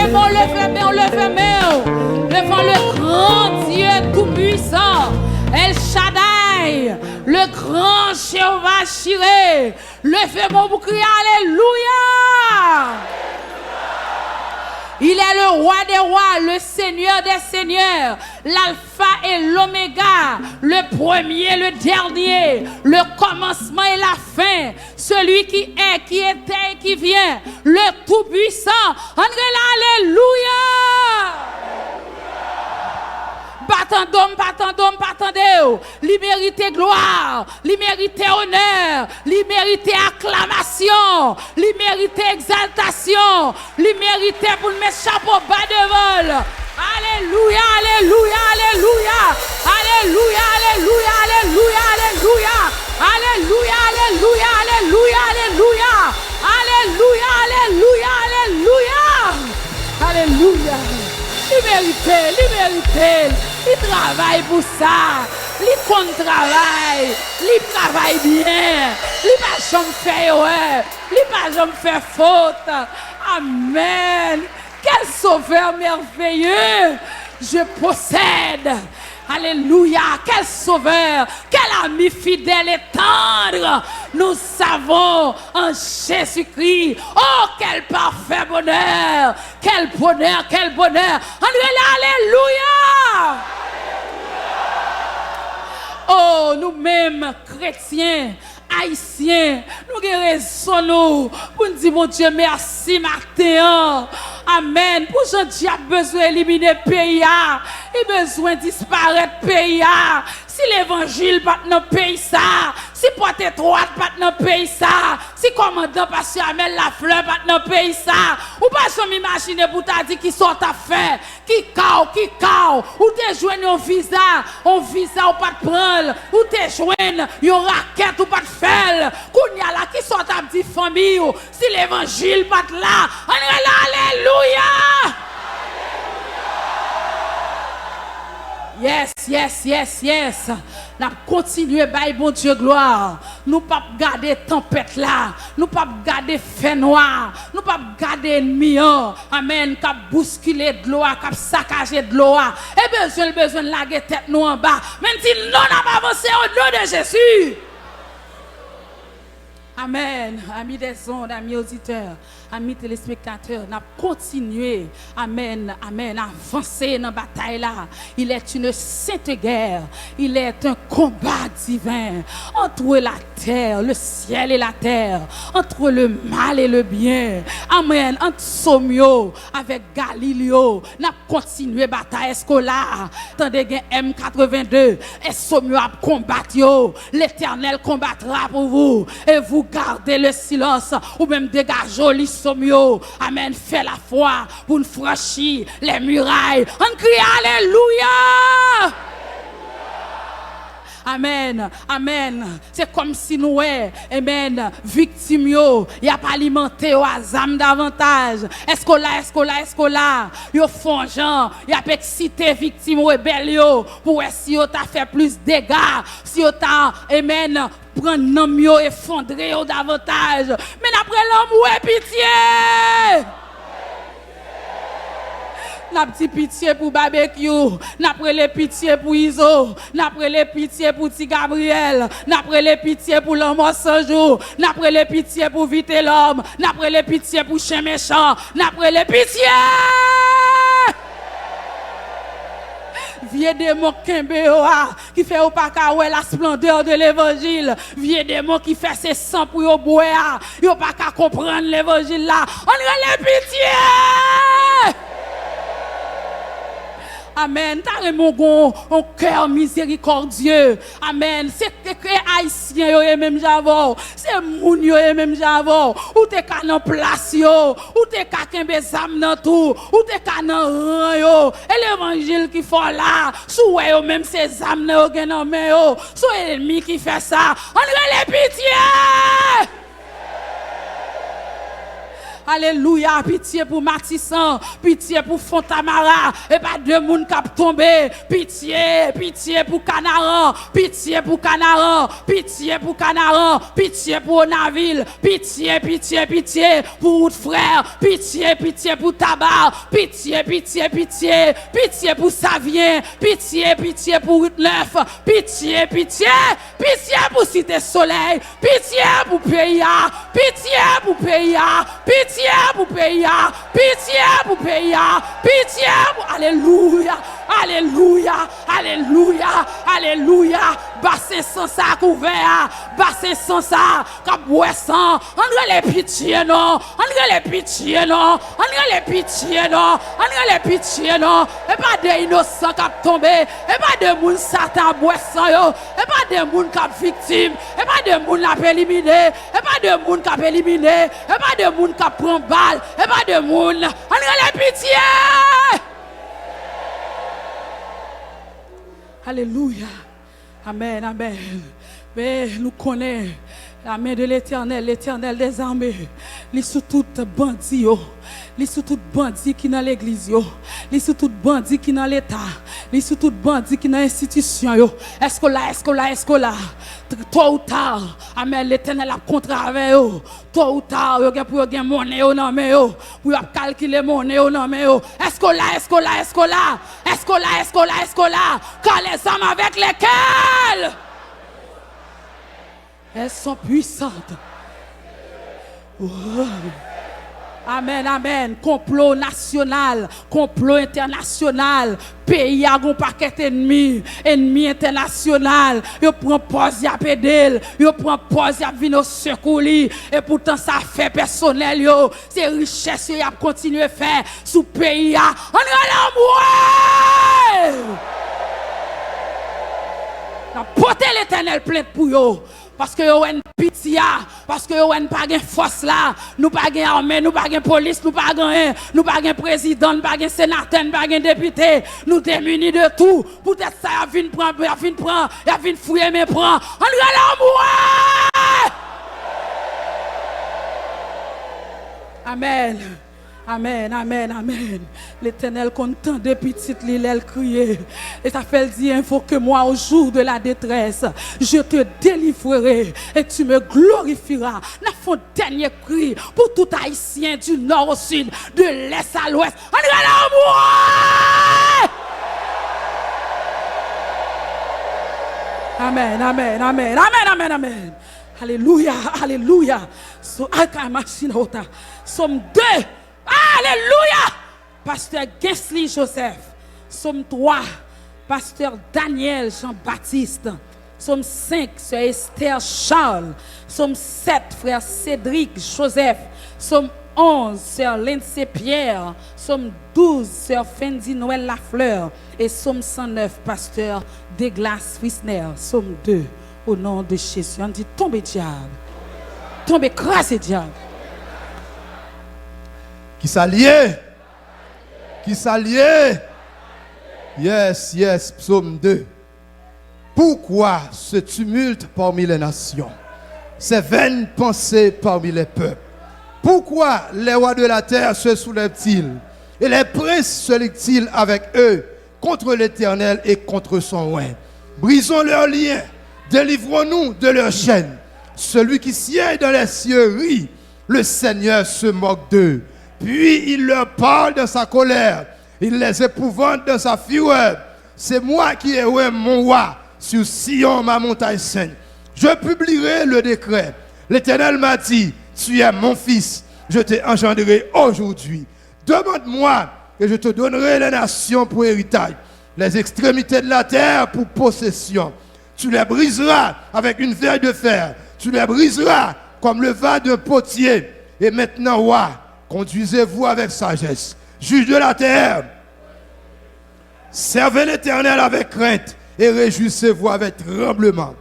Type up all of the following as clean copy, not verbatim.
devant le grand Dieu tout-puissant, El Shaddai, le grand Jéhovah Jireh. Levez-moi pour crier Alléluia. Il est le roi des rois, le seigneur des seigneurs, l'alpha et l'oméga, le premier, le dernier, le commencement et la fin, celui qui est, qui était et qui vient, le tout-puissant. Alléluia. Batandom, lui mérite gloire, lui mérite honneur, lui mérite acclamation, lui mérite exaltation, lui mérite pour le mettre chapeau bas de vol. Alléluia, alléluia, alléluia, alléluia, alléluia, alléluia, alléluia, alléluia, alléluia, alléluia, alléluia, alléluia, alléluia, alléluia. Liberté, il travaille pour ça, il compte travail, il travaille bien, il pas jamais fait erreur, il pas jamais fait faute. Amen. Quel sauveur merveilleux je possède. Alléluia, quel sauveur, quel ami fidèle et tendre nous savons en Jésus-Christ. Oh, quel parfait bonheur, quel bonheur, quel bonheur. Alléluia. Oh, nous-mêmes, chrétiens, haïtiens, nous avons raison pour nous dire, mon Dieu, merci matin. Amen. Pour ce Dieu a besoin d'éliminer le pays, il a besoin de disparaître le pays. Si l'évangile pas dans le pays, ça, si porte étroite pas dans le pays, ça, si commandant pasteur Amel Lafleur pas dans le pays, ça, ou pas jamais imaginer pour t'a dit qui sort à faire, qui cao, ou te joindre un visa ou pas de prendre, ou te joindre une raquette ou pas de faire, qu'on y a là qui sort à dire famille, si l'évangile pas là, alléluia. Yes. Nous continuons à bon Dieu gloire. Nous ne pouvons pas garder tempête là. Nous ne pouvons pas garder fait noir. Nous ne pouvons pas garder ennemi. Amen. Qui bousculer de l'eau, qui saccager de l'eau. Et besoin de laguer tête nous en bas. Même si nous n'avons pas avancé au nom de Jésus. Amen. Amis des ondes, amis auditeurs, amis téléspectateurs, nous continuons, amen, à avancer dans la bataille là. Il est une sainte guerre. Il est un combat divin entre la terre, le ciel et la terre, entre le mal et le bien. Amen. Entre Somio avec Galileo, nous continuons la bataille scolaire. Tandis que M82 et Somio a combattu. L'Éternel combattra pour vous et vous gardez le silence ou même dégagez les sommiaux. Amen. Fais la foi pour nous franchir les murailles. On crie Alléluia. Amen. C'est comme si nous, amen, victimes, il n'y a pas alimenté aux âmes davantage. Est-ce que là, ils font genre, il y a excité victimes rébellion pour si ils t'a fait plus de dégâts, si ils t'a, amen, prendre l'homme et effondrer davantage. Mais après l'homme, ouais, pitié. N'a petit pitié pour barbecue, n'a prélé pitié pour Iso, n'a prélé pitié pour Ti Gabriel, n'a prélé pitié pour l'homme sans jour, n'a prélé pitié pour vite l'homme, n'a prélé pitié pour chien méchant, n'a prélé pitié. Vieux démon qui fait au pas la splendeur de l'évangile, vieux démon qui fait ses sangs pour au boire, yo pas qu'à comprendre l'évangile là. On a les pitié. Amen. T'as mon cœur miséricordieux. Amen. C'est que haïtien yo même j'avons. C'est moun yo même j'avons. Ou t'es qu'à nan place yo, ou t'es qu'à kembe zam nan tout, ou t'es qu'à nan ran yo. Et l'évangile qui fait là, sou yo même ces zam nan yo gen nan men yo. Sou ennemi qui fait ça. On a les pitié. Alléluia. Pitié pour Matissan. Pitié pour Fontamara. Et pas de monde qui a tombé. Pitié, pitié pour Canaran. Pitié pour Canaran. Pitié pour Canaran. Pitié pour Onaville. Pitié, pitié, pitié pour votre frère. Pitié, pitié pour Tabar. Pitié, pitié, pitié. Pitié pour Savien. Pitié, pitié pour Route Neuf. Pitié, pitié. Pitié pour Cité Soleil. Pitié pour pays. Pitié pour pays. Pitié pour pays. Pitié pour pays. Pitié pour... Alléluia. Alléluia. Alléluia. Alléluia. Bassin sans ça couvert. Bassin sans ça. Cabouessan. On les pitié non. On les pitié non. On les pitié non. On les pitié non. Et pas des innocents qui ont tombé. Et pas de moun satan boisson yo. Et pas de moun qui ont victime. Et pas de moun qui ont éliminé. Et pas de moun qui ont éliminé. Et pas de moun qui ont pris balle. Et pas de moun. On les pitié. Alléluia. Amen, amen. Mais nous connaissons la main de l'Éternel des armées. Il est sous tout bandit, il est sous tout bandit qui dans l'église, il est sous tout bandit qui dans l'État, il est sous tout bandit qui dans l'institution. Est-ce que là, tôt ou tard, amen, l'Éternel a contravé, tôt ou tard, il y a pour gagner monnaie dans main, pour calculer monnaie dans main. Est-ce que là, quand les hommes avec lesquels elles sont puissantes. Oh. Amen, amen. Complot national, complot international. Pays a un paquet ennemi international. Yo prend pause ya pédale, yo prend pause ya vino secours. Et pourtant ça fait personnel yo. C'est richesse yo y a continuer faire sous pays a. On est là moi. Portez l'Éternel plainte pour yo. Parce que yo en pitié, parce que yo en pas de force là, nous pas de armée, nous pas de police, nous pas de président, nous pas de sénateur, nous pas de député, nous démunis de tout. Peut-être ça a vinn prendre, a vinn fouiller mais prend. On là moi. Amen. Amen, amen, amen. L'Éternel content des petites l'île crier. Et ça fait dire, il faut que moi, au jour de la détresse, je te délivrerai et tu me glorifieras. Nous faisons dernier cri pour tout Haïtien du nord au sud, de l'est à l'ouest. On est là, moi! Amen, amen, amen, amen, amen, amen. Alléluia, alléluia. Somme 2. Alléluia. Pasteur Gensly Joseph. Somme 3. Pasteur Daniel Jean-Baptiste. Somme 5. Sœur Esther Charles. Somme 7. Frère Cédric Joseph. Somme 11. Sœur Lindsay Pierre. Somme 12. Sœur Fendi Noël Lafleur. Et Somme 109. Pasteur Douglas Wisner. Somme 2. Au nom de Jésus. On dit tombez diable. Tombez écrasé diable. Qui s'allie? Qui s'allie? Yes, yes, psaume 2. Pourquoi ce tumulte parmi les nations? Ces vaines pensées parmi les peuples? Pourquoi les rois de la terre se soulèvent-ils? Et les princes se liguent-ils avec eux contre l'Éternel et contre son roi? Brisons leurs liens, délivrons-nous de leurs chaînes. Celui qui siège dans les cieux rit, le Seigneur se moque d'eux. Puis il leur parle de sa colère, il les épouvante de sa fureur. C'est moi qui ai oué mon roi sur Sion, ma montagne sainte. Je publierai le décret. L'Éternel m'a dit, tu es mon fils, je t'ai engendré aujourd'hui. Demande-moi et je te donnerai les nations pour héritage, les extrémités de la terre pour possession. Tu les briseras avec une verre de fer, tu les briseras comme le vin d'un potier. Et maintenant, roi, conduisez-vous avec sagesse. Juge de la terre, servez l'Éternel avec crainte et réjouissez-vous avec tremblement.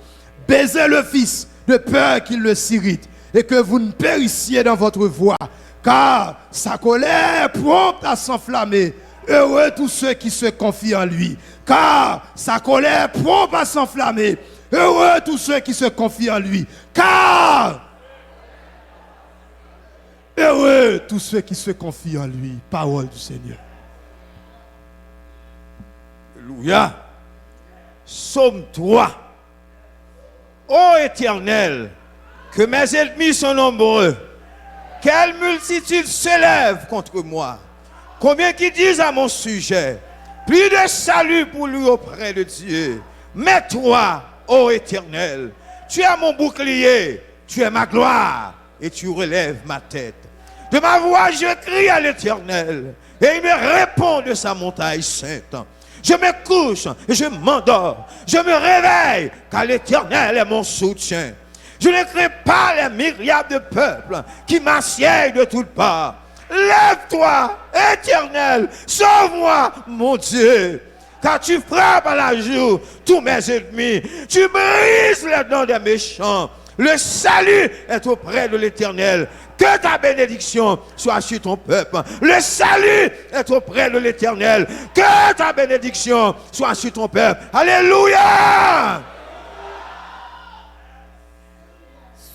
Baisez le Fils de peur qu'il le s'irrite et que vous ne périssiez dans votre voie, car sa colère est prompte à s'enflammer. Heureux tous ceux qui se confient en lui, car sa colère est prompte à s'enflammer. Heureux tous ceux qui se confient en lui, car Heureux tous ceux qui se confient en lui. Parole du Seigneur. Alléluia. Psaume 3. Ô Éternel, que mes ennemis sont nombreux. Quelle multitude s'élève contre moi. Combien qui disent à mon sujet, plus de salut pour lui auprès de Dieu. Mais toi, ô Éternel, tu es mon bouclier, tu es ma gloire et tu relèves ma tête. De ma voix, je crie à l'Éternel et il me répond de sa montagne sainte. Je me couche et je m'endors. Je me réveille car l'Éternel est mon soutien. Je ne crains pas les myriades de peuples qui m'assiègent de toutes parts. Lève-toi, Éternel, sauve-moi, mon Dieu. Car tu frappes à la joue tous mes ennemis. Tu brises les dents des méchants. Le salut est auprès de l'Éternel. Que ta bénédiction soit sur ton peuple. Le salut est auprès de l'Éternel. Que ta bénédiction soit sur ton peuple. Alléluia.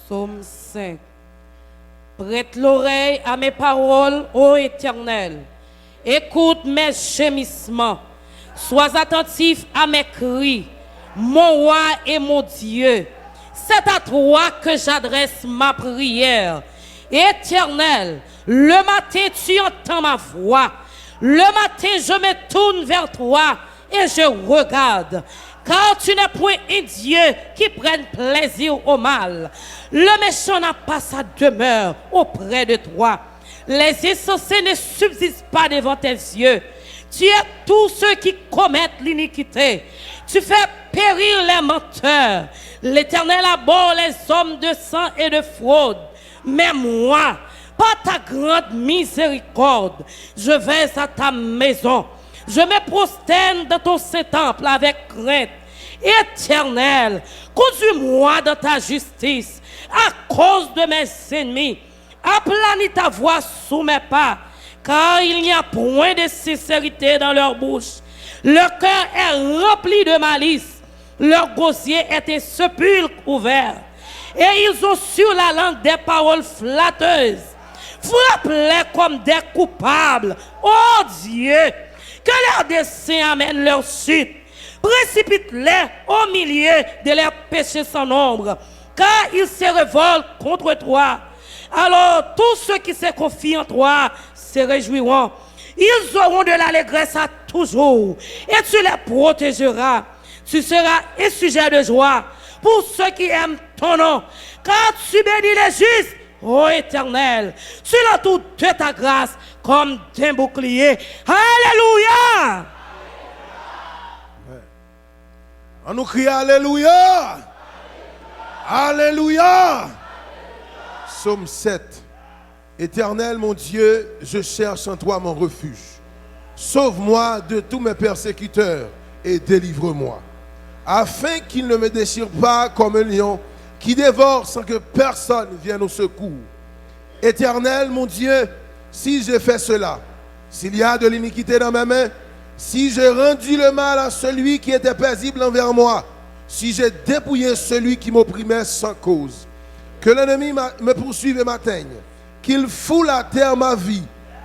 Psaume 5. Prête l'oreille à mes paroles, ô Éternel. Écoute mes gémissements. Sois attentif à mes cris, mon roi et mon Dieu. C'est à toi que j'adresse ma prière. Éternel, le matin tu entends ma voix. Le matin je me tourne vers toi et je regarde. Car tu n'es point un Dieu qui prenne plaisir au mal. Le méchant n'a pas sa demeure auprès de toi. Les insensés ne subsistent pas devant tes yeux. Tu es tous ceux qui commettent l'iniquité. Tu fais périr les menteurs. L'Éternel abhorre les hommes de sang et de fraude. Mais moi, par ta grande miséricorde, je vais à ta maison. Je me prosterne dans ton Saint-Temple avec crainte. Éternel, conduis-moi dans ta justice à cause de mes ennemis. Aplanis ta voix sous mes pas, car il n'y a point de sincérité dans leur bouche. Leur cœur est rempli de malice. Leur gosier est un sépulcre ouvert. Et ils ont sur la langue des paroles flatteuses. Frappe-les comme des coupables. Oh Dieu, que leurs desseins amènent leur chute. Précipite-les au milieu de leurs péchés sans nombre, car ils se révoltent contre toi. Alors tous ceux qui se confient en toi se réjouiront. Ils auront de l'allégresse à toujours, et tu les protégeras. Tu seras un sujet de joie pour ceux qui aiment ton nom, car tu bénis les justes, ô Éternel. Tu l'entoures de ta grâce comme d'un bouclier. Alléluia! On nous crie Alléluia. Alléluia. Psaume 7. Éternel mon Dieu, je cherche en toi mon refuge. Sauve-moi de tous mes persécuteurs et délivre-moi, afin qu'ils ne me déchirent pas comme un lion qui dévore sans que personne vienne au secours. Éternel mon Dieu, si j'ai fait cela, s'il y a de l'iniquité dans mes mains, si j'ai rendu le mal à celui qui était paisible envers moi, si j'ai dépouillé celui qui m'opprimait sans cause, que l'ennemi me poursuive et m'atteigne, qu'il foule à terre ma vie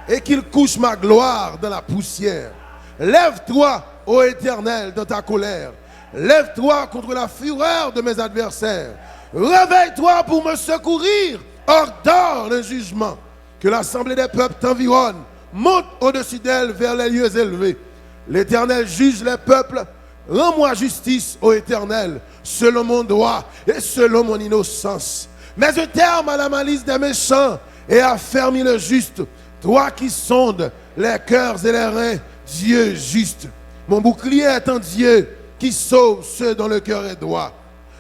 et qu'il couche ma gloire dans la poussière. Lève-toi, ô Éternel, dans ta colère. Lève-toi contre la fureur de mes adversaires. Réveille-toi pour me secourir. Ordonne le jugement. Que l'assemblée des peuples t'environne. Monte au-dessus d'elle vers les lieux élevés. L'Éternel juge les peuples. Rends-moi justice, ô Éternel, selon mon droit et selon mon innocence. Mets un terme à la malice des méchants et affermis le juste. Toi qui sondes les cœurs et les reins, Dieu juste. Mon bouclier est un Dieu qui sauve ceux dont le cœur est droit.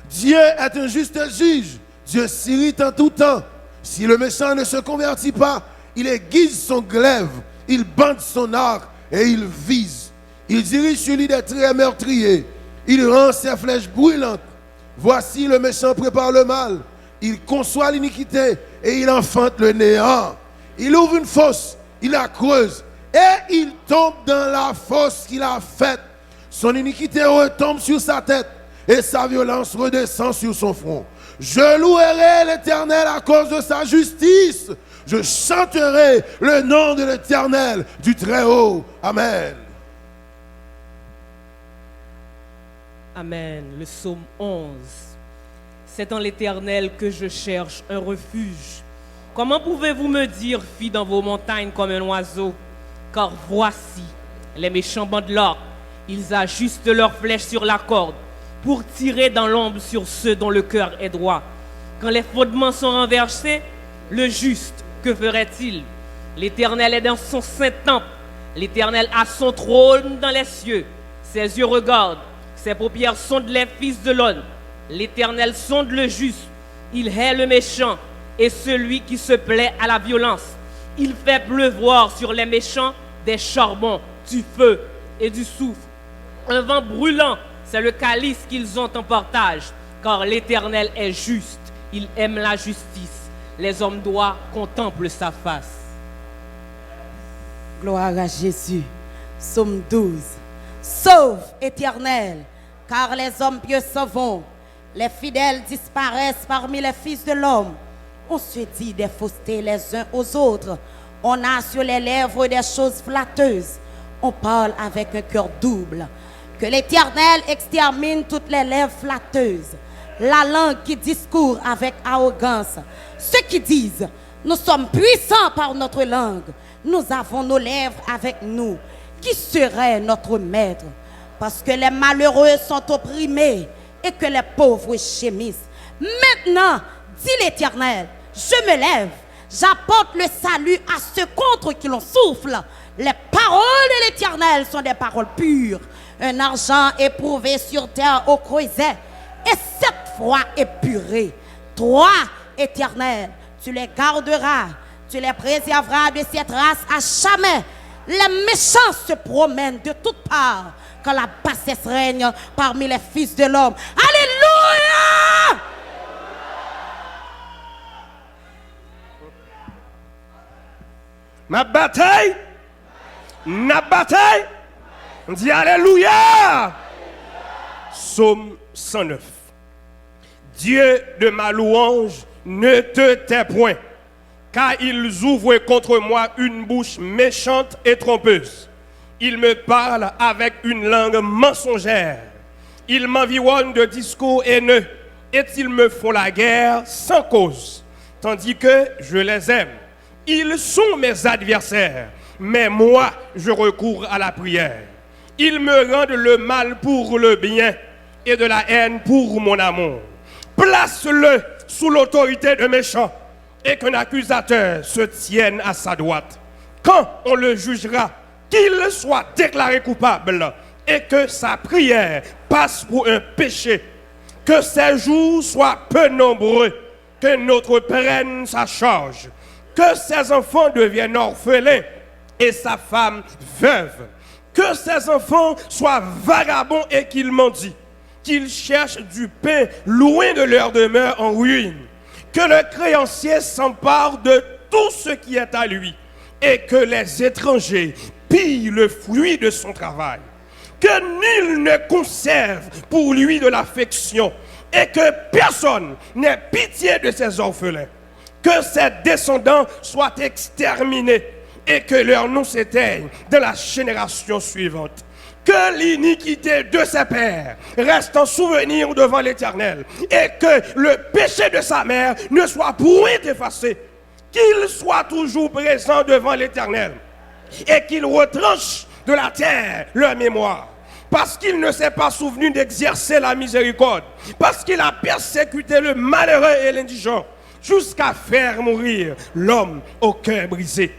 Dieu est un juste juge. Dieu s'irrite en tout temps. Si le méchant ne se convertit pas, il aiguise son glaive, il bande son arc et il vise. Il dirige sur lui des traits meurtriers. Il rend ses flèches brûlantes. Voici le méchant prépare le mal. Il conçoit l'iniquité et il enfante le néant. Il ouvre une fosse, il la creuse et il tombe dans la fosse qu'il a faite. Son iniquité retombe sur sa tête et sa violence redescend sur son front. Je louerai l'Éternel à cause de sa justice. Je chanterai le nom de l'Éternel, du Très-Haut. Amen. Amen. Le psaume 11. C'est en l'Éternel que je cherche un refuge. Comment pouvez-vous me dire, fuis dans vos montagnes comme un oiseau? Car voici, les méchants bandent l'or. Ils ajustent leurs flèches sur la corde pour tirer dans l'ombre sur ceux dont le cœur est droit. Quand les fondements sont renversés, le juste, que ferait-il? L'Éternel est dans son saint temple. L'Éternel a son trône dans les cieux. Ses yeux regardent. Ses paupières sondent les fils de l'homme. L'Éternel sonde le juste. Il hait le méchant et celui qui se plaît à la violence. Il fait pleuvoir sur les méchants des charbons, du feu et du soufre. Un vent brûlant, c'est le calice qu'ils ont en partage. Car l'Éternel est juste. Il aime la justice. Les hommes droits contemplent sa face. Gloire à Jésus. Psaume 12. Sauve, Éternel, car les hommes pieux s'en vont. Les fidèles disparaissent parmi les fils de l'homme. On se dit des faussetés les uns aux autres. On a sur les lèvres des choses flatteuses. On parle avec un cœur double. Que l'Éternel extermine toutes les lèvres flatteuses. La langue qui discourt avec arrogance. Ceux qui disent, nous sommes puissants par notre langue. Nous avons nos lèvres avec nous. Qui serait notre maître? Parce que les malheureux sont opprimés et que les pauvres gémissent. Maintenant, dit l'Éternel, je me lève, j'apporte le salut à ceux contre qui l'on souffle. Les paroles de l'Éternel sont des paroles pures. Un argent éprouvé sur terre au creuset et 7 fois épuré. Toi, Éternel, tu les garderas, tu les préserveras de cette race à jamais. Les méchants se promènent de toutes parts quand la bassesse règne parmi les fils de l'homme. Alléluia! Ma bataille, on dit Alléluia. Psaume 109. Dieu de ma louange, ne te tais point, car ils ouvrent contre moi une bouche méchante et trompeuse. Ils me parlent avec une langue mensongère. Ils m'environnent de discours haineux et ils me font la guerre sans cause, tandis que je les aime. Ils sont mes adversaires, mais moi, je recours à la prière. Ils me rendent le mal pour le bien et de la haine pour mon amour. Place-le sous l'autorité de méchants et qu'un accusateur se tienne à sa droite. Quand on le jugera, qu'il soit déclaré coupable et que sa prière passe pour un péché. Que ses jours soient peu nombreux, que notre prenne sa charge. Que ses enfants deviennent orphelins et sa femme veuve. Que ses enfants soient vagabonds et qu'ils mendient. Qu'ils cherchent du pain loin de leur demeure en ruine. Que le créancier s'empare de tout ce qui est à lui et que les étrangers pillent le fruit de son travail. Que nul ne conserve pour lui de l'affection et que personne n'ait pitié de ses orphelins. Que ses descendants soient exterminés et que leur nom s'éteigne de la génération suivante. Que l'iniquité de ses pères reste en souvenir devant l'Éternel et que le péché de sa mère ne soit point effacé. Qu'il soit toujours présent devant l'Éternel et qu'il retranche de la terre leur mémoire. Parce qu'il ne s'est pas souvenu d'exercer la miséricorde, parce qu'il a persécuté le malheureux et l'indigent, jusqu'à faire mourir l'homme au cœur brisé.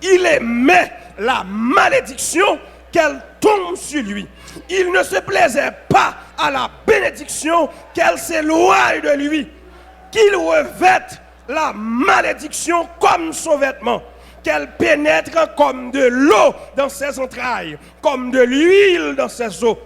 Il aimait la malédiction qu'elle tombe sur lui. Il ne se plaisait pas à la bénédiction qu'elle s'éloigne de lui. Qu'il revête la malédiction comme son vêtement, qu'elle pénètre comme de l'eau dans ses entrailles, comme de l'huile dans ses os,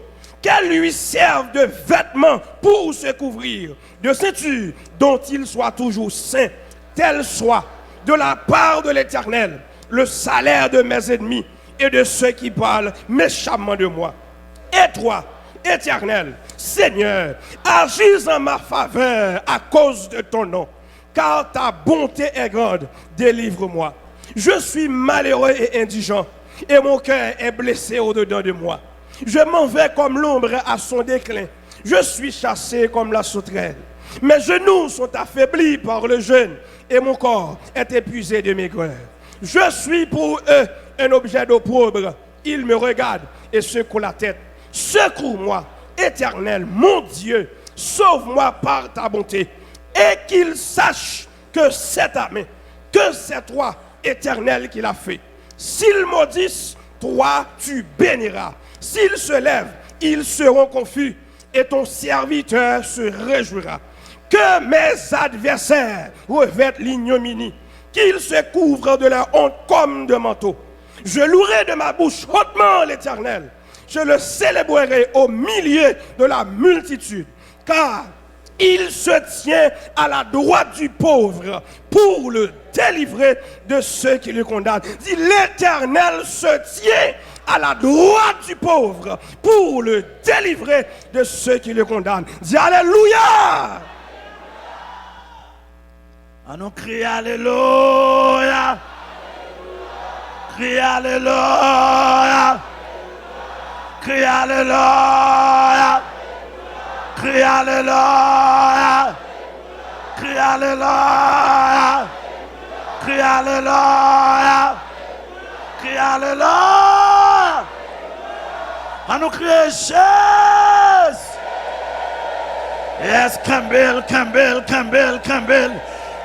qu'elle lui serve de vêtements pour se couvrir, de ceinture dont il soit toujours saint, tel soit de la part de l'Éternel le salaire de mes ennemis et de ceux qui parlent méchamment de moi. Et toi, Éternel, Seigneur, agis en ma faveur à cause de ton nom. car ta bonté est grande. Délivre-moi. Je suis malheureux et indigent, et mon cœur est blessé au-dedans de moi. Je m'en vais comme l'ombre à son déclin. Je suis chassé comme la sauterelle. Mes genoux sont affaiblis par le jeûne, et mon corps est épuisé de maigreur. Je suis pour eux un objet d'opprobre. Ils me regardent et secouent la tête. Secours-moi, Éternel, mon Dieu, sauve-moi par ta bonté, et qu'ils sachent que c'est ta main, que c'est toi, Éternel, qui l'a fait. S'ils maudissent, toi, tu béniras. S'ils se lèvent, ils seront confus, et ton serviteur se réjouira. Que mes adversaires revêtent l'ignominie, qu'ils se couvrent de la honte comme de manteau. Je louerai de ma bouche hautement l'Éternel. Je le célébrerai au milieu de la multitude, car il se tient à la droite du pauvre pour le délivrer de ceux qui le condamnent. Dis, l'Éternel se tient à la droite du pauvre pour le délivrer de ceux qui le condamnent. Dis Alléluia. On crie Alléluia. Crie Alléluia. Crie Alléluia. Crie Alléluia. Crie Alléluia. Crie Alléluia. Crie Alléluia. On nous crie Jésus. Yes, Campbell, Campbell, Campbell, Campbell.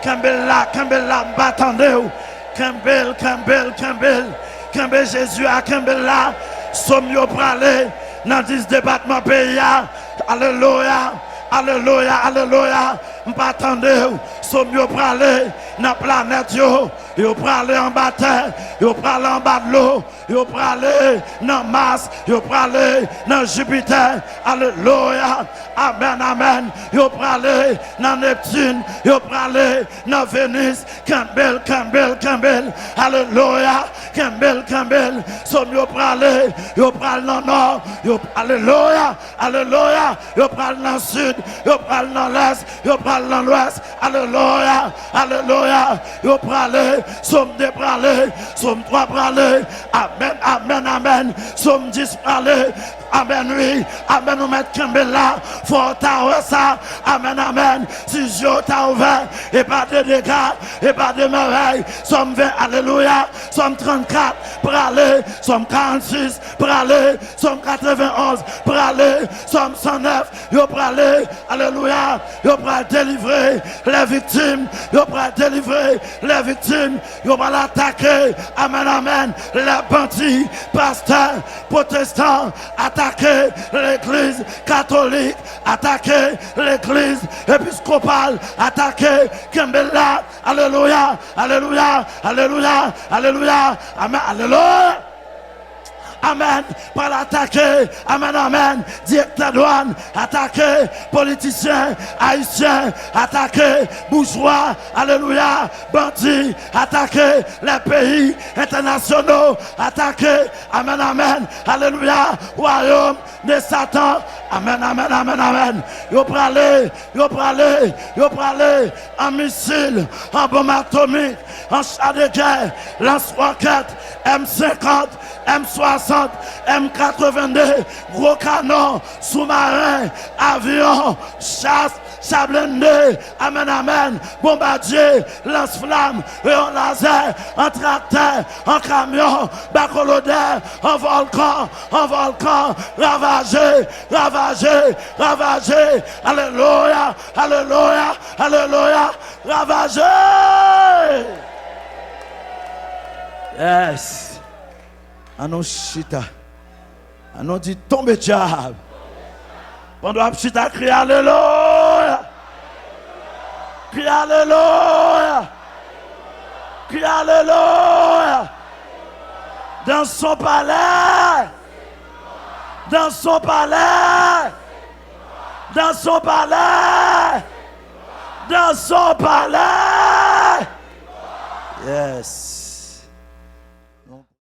Campbell là, m'attendez. Campbell, Campbell, Campbell. Campbell Jésus à Campbell là. Somme yo pralé dans 10 départements pays. Alléluia. Alléluia, alléluia. M'attendez. Somme yo pralé dans planète yo. Yo pralé en bas terre, yo pralé en bas de l'eau, yo pralé dans Mars, yo pralé dans Jupiter. Alléluia. Amen, amen. Yo pralé dans Neptune, yo pralé dans Vénus. Campbell, Campbell, Campbell. Alléluia. Campbell, Campbell. Somme yo pralé dans nord, yo alléluia, alléluia. Yo pralé dans sud, yo pralé dans l'est, yo pralé dans l'ouest. Alléluia, alléluia. Yo pralé, somme 2 pralé, somme 3 pralé. Amen, amen, amen. Somme 10 pralé. Amen, oui. Amen, nous mettons Campbell là. Faut t'avoir ça. Amen, amen. Si Dieu t'a ouvert, et pas de dégâts, et pas de merveilles. Somme 20, alléluia. Somme 34, pralé. Somme 46, pralé. Somme 91, pralé. Somme 109, yo pralé. Alléluia. Yo pralé délivrer les victimes. Yo pralé délivrer les victimes. Yo pralé attaquer. Amen, amen. Les bandits, pasteurs, protestants, attaquer l'église catholique, attaquer l'église épiscopale, attaquer Campbell là. Alléluia, alléluia, alléluia, alléluia, amen, alléluia. Amen. Par l'attaquer. Amen, amen. Directeur douane. Attaquer. Politiciens. Haïtiens. Attaquer. Bourgeois. Alléluia. Bandits. Attaquer les pays internationaux. Attaquer. Amen, amen. Alléluia. Royaume de Satan. Amen, amen, amen, amen. Yo pralé. Yo pralé. Yo pralé. En missile. En bombe atomique. En char de guerre. Lance-roquette. M50. M60, M82, gros canon, sous-marin, avion, chasse, sablendé, amen, amen, bombardier, lance-flamme, rayon laser, en tracteur, en camion, bacolodère, en volcan, ravagé, ravagé, ravagé, alléluia, alléluia, alléluia, ravagé. Yes. Anon chita. Anon dit tombe diable. Pendant chita crie alléluia. Crie alléluia. Crie alléluia. Dans son palais. Dans son palais. Dans son palais. Dans son palais. Yes.